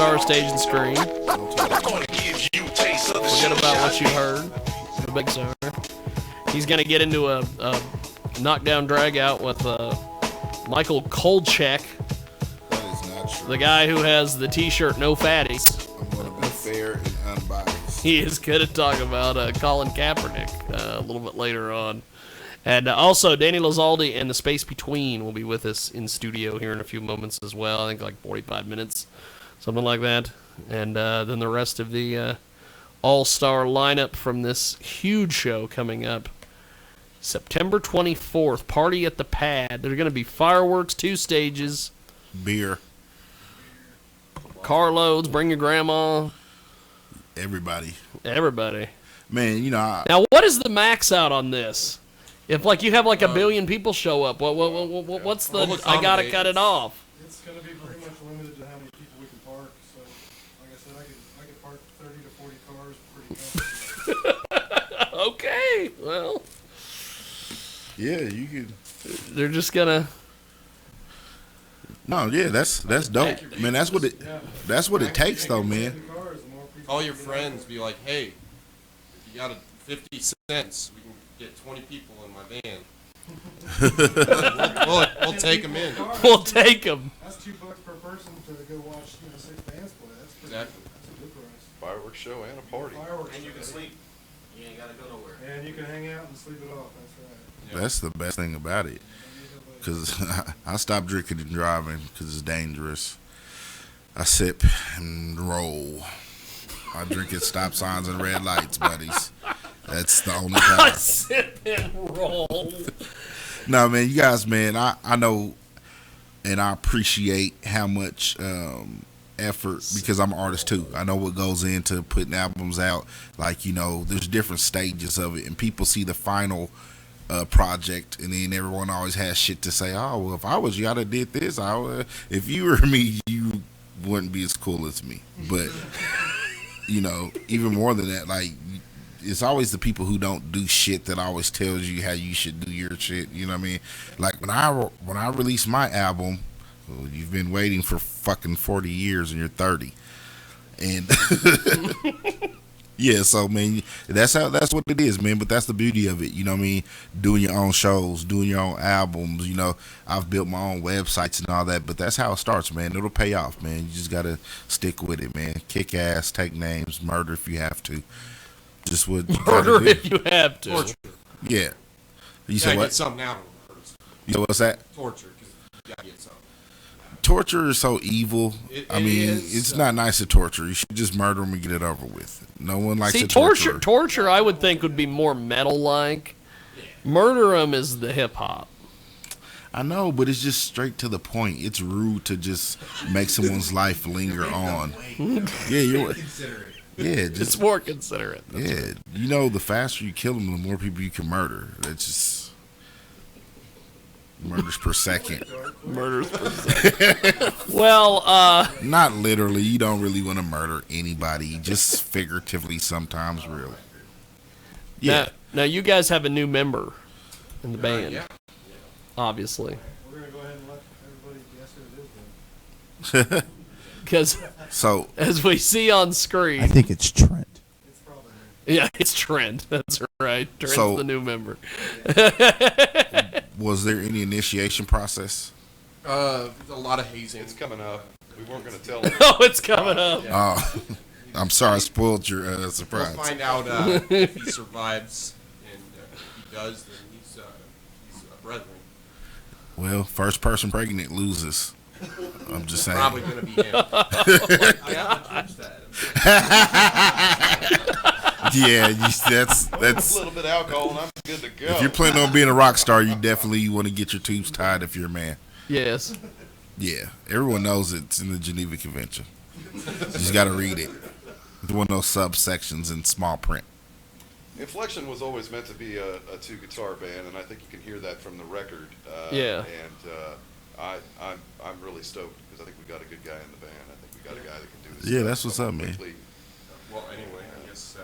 All-Star Stage and Screen. Forget about what you heard. The Big Star. He's going to get into a knockdown drag-out with Michael Kolchak. That is not true. The guy who has the T-shirt "No Fatties." I'm going to be fair and unbiased. He is going to talk about Colin Kaepernick a little bit later on. And also, Danny Lazaldi and The Space Between will be with us in studio here in a few moments as well. I think like 45 minutes, something like that. And then the rest of the all-star lineup from this huge show coming up. September 24th, Party at the Pad. There are going to be fireworks, 2 stages. Beer. Carloads, bring your grandma. Everybody. Man, Now, what is the max out on this? If like you have like a billion people show up, what's the? I gotta cut it off. It's going to be pretty much limited to how many people we can park. So, like I said, I could park 30 to 40 cars pretty comfortably. Okay, well, yeah, you could. they're just gonna. No, yeah, that's dope, man. That's what it takes, though, man. Call your friends, be like, hey, if you got 50 cents, we can get 20 people in my van. we'll take them in. We'll take them. That's $2 per person to go watch 6 bands play. That's pretty. Exactly. That's a good price. Fireworks show and a party. Fireworks And you show. can sleep. You ain't gotta go nowhere. And you can hang out and sleep it off. That's right. That's the best thing about it. Because I stopped drinking and driving because it's dangerous. I sip and roll. I drink at stop signs and red lights, buddies. That's the only time. I sip and roll. No, man, you guys, man, I know and I appreciate how much effort, because I'm an artist too. I know what goes into putting albums out. Like, there's different stages of it, and people see the final project, and then everyone always has shit to say. Oh, well, if I was you, I'd have did this. If you were me, you wouldn't be as cool as me. But even more than that, like, it's always the people who don't do shit that always tells you how you should do your shit. You know what I mean? Like when I released my album, well, you've been waiting for fucking 40 years and you're 30, and yeah. So man, that's what it is, man. But that's the beauty of it. You know what I mean? Doing your own shows, doing your own albums. I've built my own websites and all that. But that's how it starts, man. It'll pay off, man. You just gotta stick with it, man. Kick ass, take names, murder if you have to. Just what you Murder if you have to. Torture. Yeah. You You said gotta what? get something out of them first. You know what's that? Torture, because you gotta get something. Torture is so evil. It It's is, not nice to torture. You should just murder them and get it over with. No one likes See, to torture. torture, I would think would be more metal-like. Murder 'em is the hip-hop. I know, but it's just straight to the point. It's rude to just make someone's life linger on. Yeah, you're. Yeah, It's just more considerate. yeah. The faster you kill them, the more people you can murder. That's just murders per second. Murders per second. Well, Not literally. You don't really want to murder anybody. Just figuratively, sometimes, really. Yeah. Now you guys have a new member in the band, Yeah. obviously. We're going to go ahead and let everybody guess who it is then. Because So as we see on screen, I think it's Trent. It's probably me. yeah, it's Trent. That's right. Trent's So- the new member. was there any initiation process? A lot of hazing. It's coming up. We weren't going to tell them. Oh, it's coming up. Oh, I'm sorry, I spoiled your We'll surprise. find out if he survives, and if he does, then he's a brethren. Well, first person pregnant loses. I'm just saying. Probably going to be him. Yeah, that's. A little bit of alcohol and I'm good to go. If you're planning on being a rock star, you definitely want to get your tubes tied if you're a man. Yes. Yeah, everyone knows it's in the Geneva Convention. You just got to read it. It's one of those subsections in small print. Inflection was always meant to be a 2-guitar band, and I think you can hear that from the record. Yeah. And I'm really stoked because I think we got a good guy in the band. I think we got a guy that can do this. Yeah, stuff that's what's up, man. quickly. Well, anyway, I guess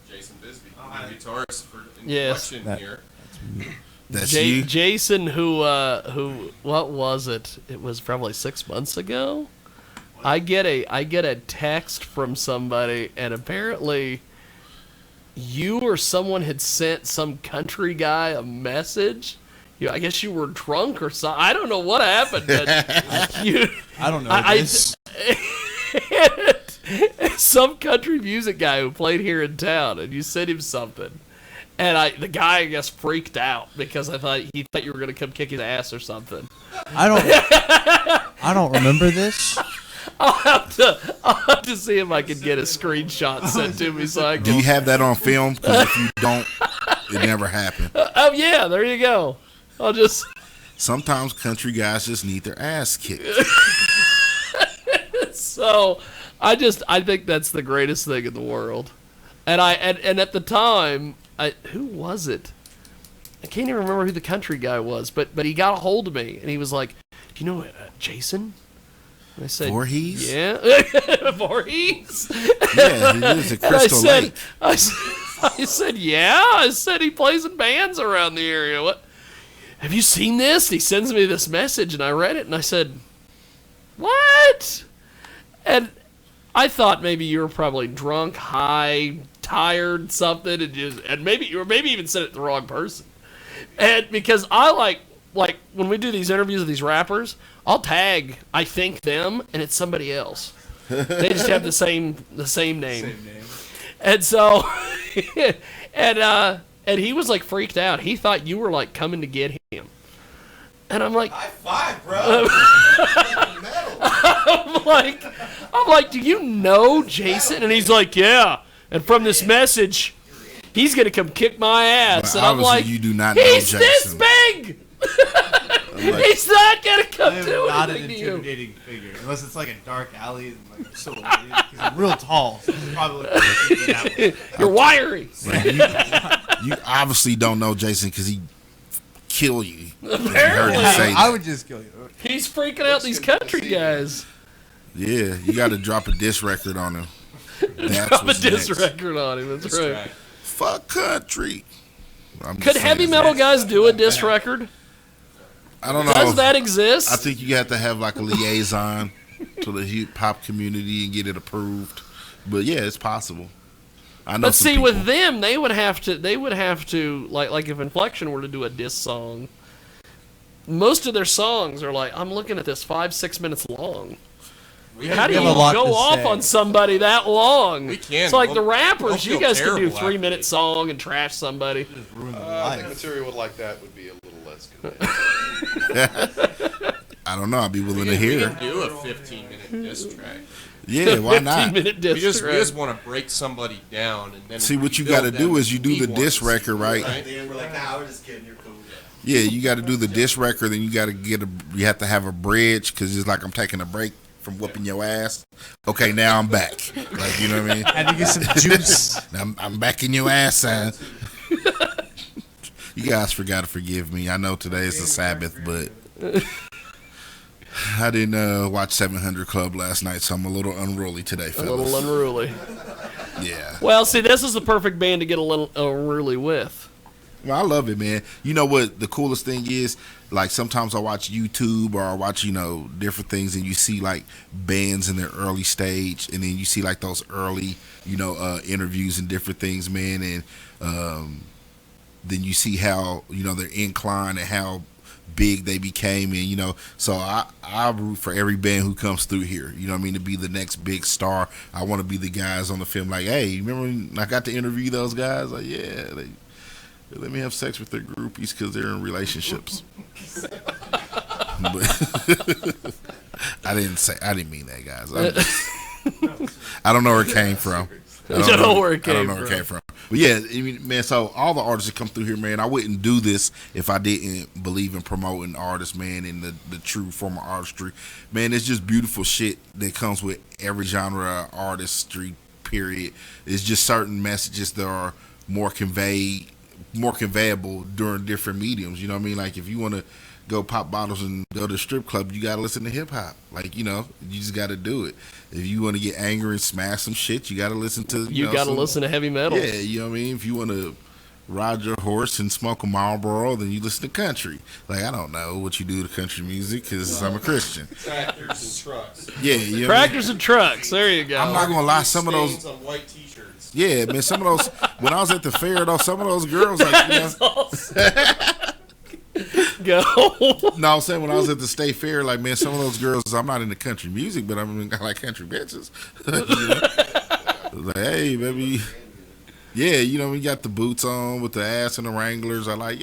Jason Bisbee, the guitarist for Yes. Inflection That- here. That's you. Jason, who, what was it? It was probably 6 months ago. I get a text from somebody, and apparently you or someone had sent some country guy a message. I guess you were drunk or something. I don't know what happened. But I don't know this. Some country music guy who played here in town, and you sent him something. And the guy, I guess, freaked out because he thought you were going to come kick his ass or something. I don't remember this. I'll have to see if I can get a screenshot sent to me so I can. Do you have that on film? Because if you don't, it never happened. Oh yeah, there you go. I'll just. Sometimes country guys just need their ass kicked. So, I think that's the greatest thing in the world, and at the time, who was it? I can't even remember who the country guy was, but he got a hold of me and he was like, "Do you know Jason?" And I said, Voorhees? Yeah, Voorhees. Yeah, he lives at Crystal Lake. I said, yeah. I said he plays in bands around the area. What? Have you seen this? And he sends me this message, and I read it, and I said, what? And I thought maybe you were probably drunk, high, tired, something, and maybe even sent it to the wrong person. And because I like when we do these interviews with these rappers, I'll tag I think them, and it's somebody else. They just have the same name. And so, and he was like freaked out. He thought you were like coming to get him. And I'm like, High five, bro. I'm like, do you know Jason? And he's like, yeah. And from this message, he's gonna come kick my ass. But and I'm obviously like, you do not know he's Jason. this big. He's not gonna come I am do not an anything to you. intimidating figure, unless it's like a dark alley and like silhouetted. He's real tall, so he's probably that way. You're wiry. You obviously don't know Jason because he kill you. Apparently. I would just kill you. He's freaking out these country guys. Yeah, you got to drop a diss record on him. That's Drop a what's diss next. record on him. That's right. Fuck country. I'm Could just heavy saying. metal guys do a diss record? I don't know. Does that exist? I think you have to have like a liaison to the hip hop community and get it approved. But yeah, it's possible. I know. But some see, people. with them, they would have to like if Inflection were to do a diss song, most of their songs are like, I'm looking at this 5-6 minutes long. How do you have a lot go to off say. on somebody that long? We can. It's like the We'll rappers, you feel guys can do terrible 3-minute after. song and trash somebody. Just ruin their I think life. material like that would be a little less convincing. I don't know. I'd be willing to We hear. can do a 15-minute diss track. Yeah, why not? 15-minute diss We just track. want to break somebody down and then See, what you got gotta do is you do the diss record, right? Then we're like, we're just kidding. You're cool. Yeah, you got to do the diss record, then you got to you have to have a bridge because it's like I'm taking a break from whooping your ass. Okay, now I'm back. Like, you know what I mean? Had to get some juice. I'm back in your ass, son. You guys forgot to forgive me. I know today is the Sabbath, but I didn't watch 700 Club last night, so I'm a little unruly today, A fellas. little unruly. Yeah. Well, see, this is the perfect band to get a little unruly with. Well, I love it, man. You know what the coolest thing is? Like, sometimes I watch YouTube or I watch, different things, and you see, like, bands in their early stage, and then you see, like, those early, interviews and different things, man, and then you see how, their incline and how big they became, and, so I root for every band who comes through here, to be the next big star. I want to be the guys on the film, like, hey, remember when I got to interview those guys? Like, yeah, they let me have sex with their groupies because they're in relationships. But I didn't mean that, guys. I don't know where it came from. I don't know where it I don't came know where it from. came from. But yeah, I mean, man, so all the artists that come through here, man, I wouldn't do this if I didn't believe in promoting artists, man, and the true form of artistry. Man, it's just beautiful shit that comes with every genre of artistry, period. It's just certain messages that are more conveyable during different mediums. You know what I mean? Like, if you want to go pop bottles and go to the strip club, you got to listen to hip hop. Like, you just got to do it. If you want to get angry and smash some shit, you got to listen to You got to listen to heavy metal. Yeah, you know what I mean? If you want to ride your horse and smoke a Marlboro, then you listen to country. Like, I don't know what you do to country music because I'm a Christian. Tractors and trucks. Yeah, you know, Tractors and trucks. There you go. I'm not gonna lie, some of those. Stains on white t-shirts. Yeah, man, some of those. When I was at the fair, though, some of those girls, like, you know, Go. no, I'm saying when I was at the state fair, like, man, some of those girls, I'm not into country music, but I like country bitches. You know? Like, hey, baby. Yeah, you know, we got the boots on with the ass and the Wranglers. I like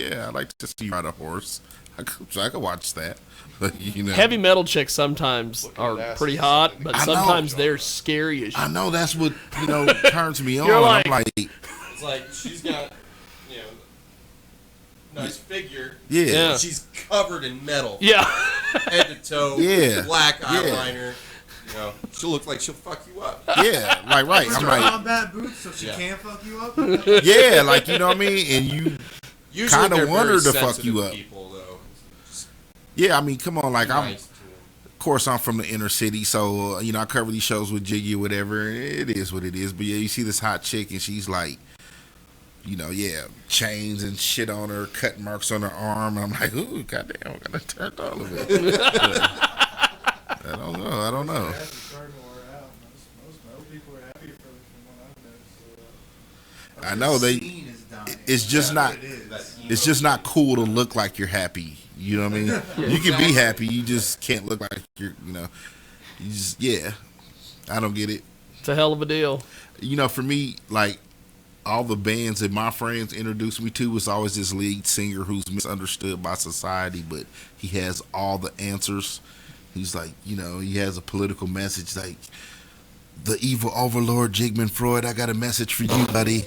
to see you ride a horse. I could watch that. But, you know. Heavy metal chicks sometimes are pretty hot, but I know. sometimes they're scary as shit. I know that's what, you know, turns me on. You're like- I'm like, It's like she's got, you know, nice figure. yeah. Yeah. She's covered in metal, Yeah. head to toe. Yeah. Black Yeah. eyeliner. You know, she'll look like she'll fuck you up. Yeah, like, right. I'm like, combat boots so she Yeah. can fuck you up. yeah, like, you know what I mean? And you, Usually Kinda they're want her very to fuck you sensitive up. People, though. Just yeah, I mean, come on, like, I'm, nice to them. of course, I'm from the inner city, so, you know, I cover these shows with Jiggy or whatever. It is what it is. But, yeah, you see this hot chick, and she's like, you know, yeah, chains and shit on her, cut marks on her arm. And I'm like, ooh, goddamn, I gotta turn all of it. I don't know. That's starting to wear out. Most metal people are happy from what I've noticed. I know they. Scene is dying. It's just not. It is. It's just not cool to look like you're happy. You know what I mean? You can be happy. You just can't look like you're. You know. You just I don't get it. It's a hell of a deal. You know, for me, like all the bands that my friends introduced me to was always this lead singer who's misunderstood by society, but he has all the answers. He's like, you know, he has a political message like, the evil overlord Jigman Freud, I got a message for you, buddy.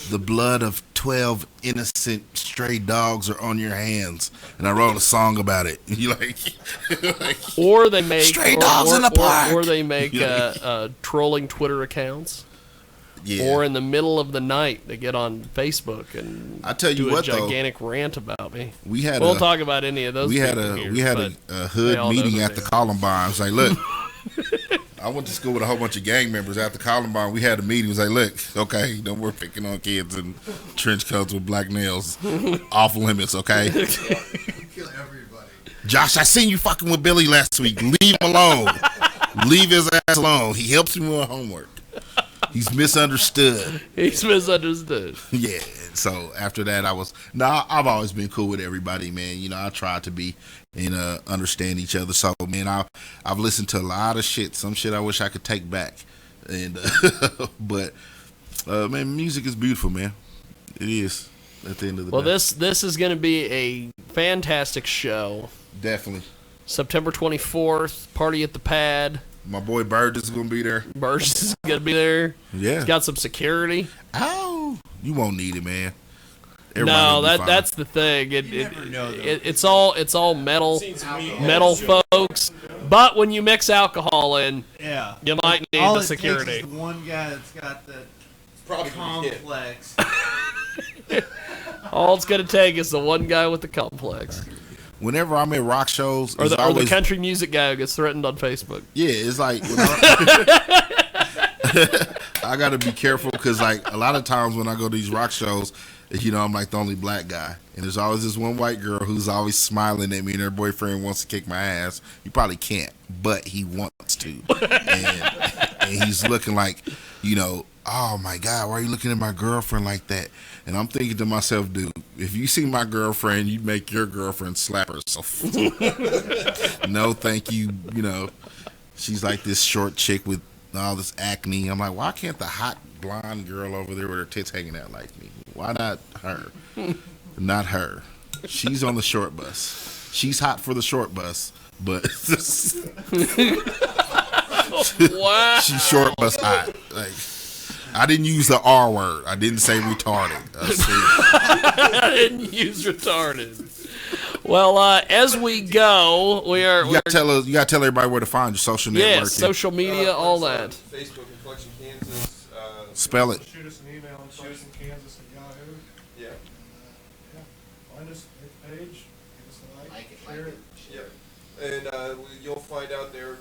The blood of 12 innocent stray dogs are on your hands. And I wrote a song about it. You like, Or they make Stray dogs in the park. Or they make trolling Twitter accounts. yeah. Or in the middle of the night, they get on Facebook and I tell you do what, a though, gigantic rant about me. we had We won't a talk about any of those. we had people a here, we had but a hood they all know meeting who at they the are. Columbine. It's like, look, I went to school with a whole bunch of gang members at the Columbine. We had a meeting. It was like, look, okay, no more picking on kids in trench coats with black nails. Off limits, okay? Kill everybody. Josh, I seen you fucking with Billy last week. Leave him alone. Leave his ass alone. He helps me with homework. He's misunderstood. He's misunderstood. Yeah. So after that, I've always been cool with everybody, man. You know, I try to be and understand each other. So, man, I've listened to a lot of shit. Some shit I wish I could take back. And but man, music is beautiful, man. It is. At the end of the Well, day, this is going to be a fantastic show. definitely. September 24th, party at the Pad. My boy Burgess is gonna be there. Burgess is going to be there. Yeah. He's got some security. Oh, you won't need it, man. Everybody No, will be fine. that's the thing. never know, though. It's all metal Seen some meat metal heads, folks. But when you mix alcohol in, Yeah. you might need All the it security. takes is the one guy that's got the It's probably gonna be hit. complex. All it's going to take is the one guy with the complex. Whenever I'm at rock shows, Or it's the always, country music guy who gets threatened on Facebook. yeah, it's like when I gotta be careful because like a lot of times when I go to these rock shows, you know, I'm like the only black guy, and there's always this one white girl who's always smiling at me, and her boyfriend wants to kick my ass. He probably can't, but he wants to, and he's looking like, you know, oh my God, why are you looking at my girlfriend like that? And I'm thinking to myself, dude, if you see my girlfriend, you make your girlfriend slap herself. No, thank you. You know, she's like this short chick with all this acne. I'm like, why can't the hot blonde girl over there with her tits hanging out like me? Why not her? Not her. She's on the short bus. She's hot for the short bus, but Wow. she's short bus hot. Like, I didn't use the R word. I didn't say retarded. I said, I didn't use retarded. Well, as we go, we are. you gotta tell everybody where to find your social networking. Yes, social media, all that. Facebook, Inflection, Kansas. Spell it. Shoot us an email, inflectionkansas@yahoo. Yeah. Find us, hit the page, give us a like, share it. Yeah, and you'll find out there.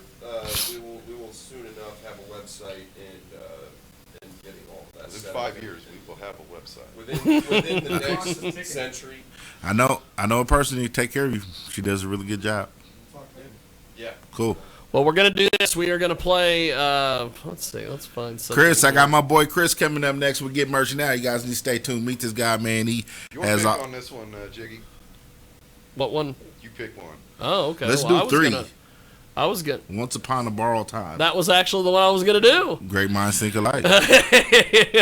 We will soon enough have a website and getting all of that. In set 5 up. years, we will have a website. Within the next century. I know a person who take care of you. She does a really good job. Fuck, man. Yeah. Cool. Well, we're going to do this. We are going to play, let's see, let's find something. Chris, I got my boy Chris coming up next. We'll get merch now. You guys need to stay tuned. Meet this guy, man. He You want has to pick on this one, Jiggy? What one? You pick one. Oh, okay. Let's Well, do 3. I was gonna. Once upon a borrowed time. That was actually the one I was gonna do. Great minds think alike.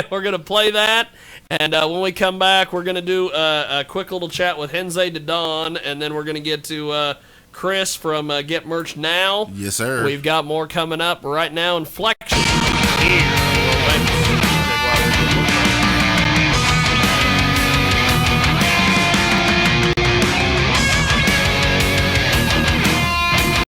We're gonna play that, and when we come back, we're gonna do a quick little chat with Henze to Don, and then we're gonna get to Chris from Get Merch Now. Yes, sir. We've got more coming up right now. Inflection. Here.